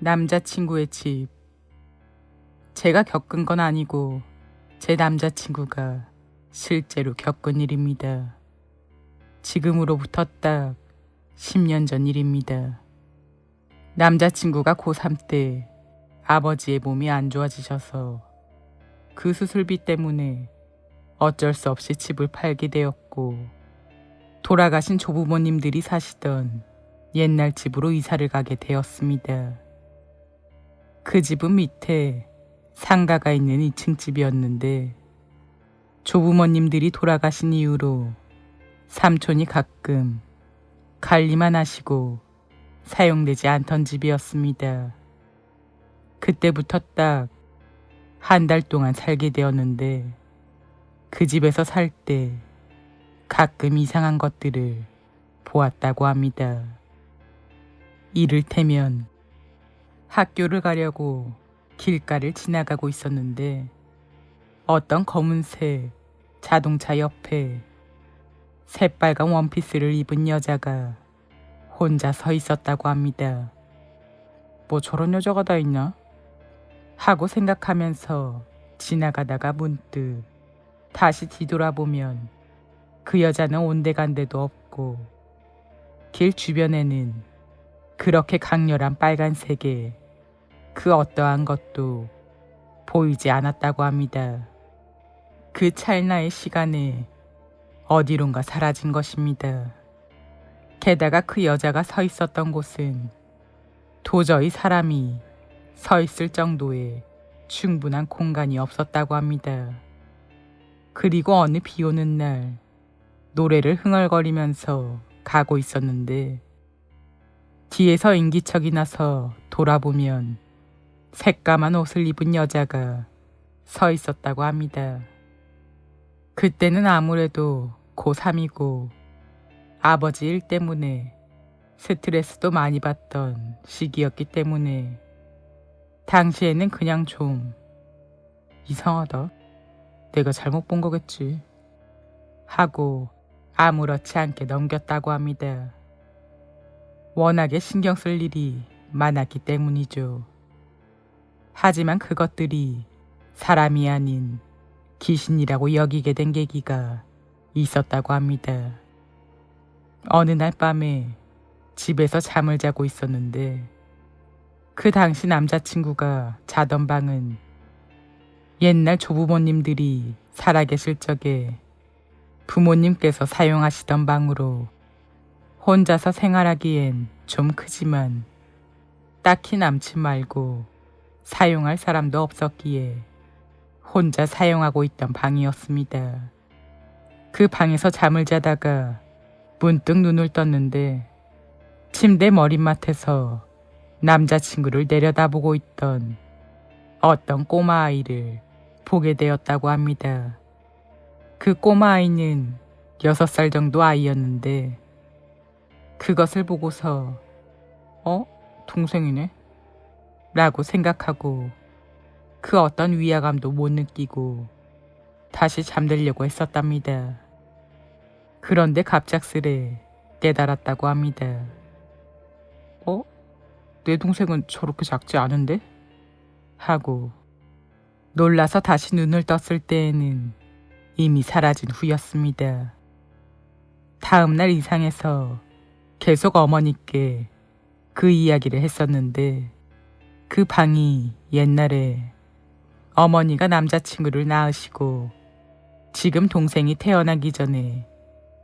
남자친구의 집. 제가 겪은 건 아니고 제 남자친구가 실제로 겪은 일입니다. 지금으로부터 딱 10년 전 일입니다. 남자친구가 고3 때 아버지의 몸이 안 좋아지셔서 그 수술비 때문에 어쩔 수 없이 집을 팔게 되었고, 돌아가신 조부모님들이 사시던 옛날 집으로 이사를 가게 되었습니다. 그 집은 밑에 상가가 있는 2층 집이었는데, 조부모님들이 돌아가신 이후로 삼촌이 가끔 관리만 하시고 사용되지 않던 집이었습니다. 그때부터 딱 한 달 동안 살게 되었는데, 그 집에서 살 때 가끔 이상한 것들을 보았다고 합니다. 이를테면 학교를 가려고 길가를 지나가고 있었는데 어떤 검은색 자동차 옆에 새빨간 원피스를 입은 여자가 혼자 서 있었다고 합니다. 뭐 저런 여자가 다 있나? 하고 생각하면서 지나가다가 문득 다시 뒤돌아보면 그 여자는 온데간데도 없고, 길 주변에는 그렇게 강렬한 빨간색의 그 어떠한 것도 보이지 않았다고 합니다. 그 찰나의 시간에 어디론가 사라진 것입니다. 게다가 그 여자가 서 있었던 곳은 도저히 사람이 서 있을 정도의 충분한 공간이 없었다고 합니다. 그리고 어느 비 오는 날 노래를 흥얼거리면서 가고 있었는데, 뒤에서 인기척이 나서 돌아보면 새까만 옷을 입은 여자가 서 있었다고 합니다. 그때는 아무래도 고3이고 아버지 일 때문에 스트레스도 많이 받던 시기였기 때문에 당시에는 그냥 좀 이상하다, 내가 잘못 본 거겠지 하고 아무렇지 않게 넘겼다고 합니다. 워낙에 신경 쓸 일이 많았기 때문이죠. 하지만 그것들이 사람이 아닌 귀신이라고 여기게 된 계기가 있었다고 합니다. 어느 날 밤에 집에서 잠을 자고 있었는데, 그 당시 남자친구가 자던 방은 옛날 조부모님들이 살아계실 적에 부모님께서 사용하시던 방으로 혼자서 생활하기엔 좀 크지만 딱히 남친 말고 사용할 사람도 없었기에 혼자 사용하고 있던 방이었습니다. 그 방에서 잠을 자다가 문득 눈을 떴는데 침대 머리맡에서 남자친구를 내려다보고 있던 어떤 꼬마 아이를 보게 되었다고 합니다. 그 꼬마 아이는 6살 정도 아이였는데, 그것을 보고서 동생이네? 라고 생각하고 그 어떤 위화감도 못 느끼고 다시 잠들려고 했었답니다. 그런데 갑작스레 깨달았다고 합니다. 내 동생은 저렇게 작지 않은데? 하고 놀라서 다시 눈을 떴을 때에는 이미 사라진 후였습니다. 다음날 이상해서 계속 어머니께 그 이야기를 했었는데, 그 방이 옛날에 어머니가 남자친구를 낳으시고 지금 동생이 태어나기 전에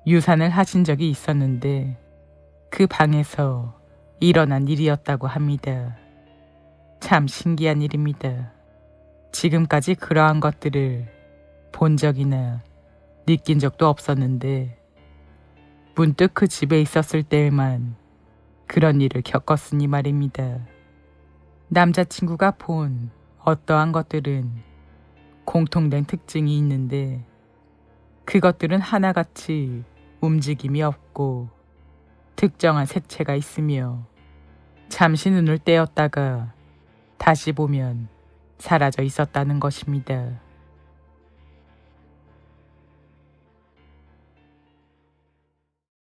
유산을 하신 적이 있었는데, 그 방에서 일어난 일이었다고 합니다. 참 신기한 일입니다. 지금까지 그러한 것들을 본 적이나 느낀 적도 없었는데, 문득 그 집에 있었을 때에만 그런 일을 겪었으니 말입니다. 남자친구가 본 어떠한 것들은 공통된 특징이 있는데, 그것들은 하나같이 움직임이 없고 특정한 색채가 있으며 잠시 눈을 떼었다가 다시 보면 사라져 있었다는 것입니다.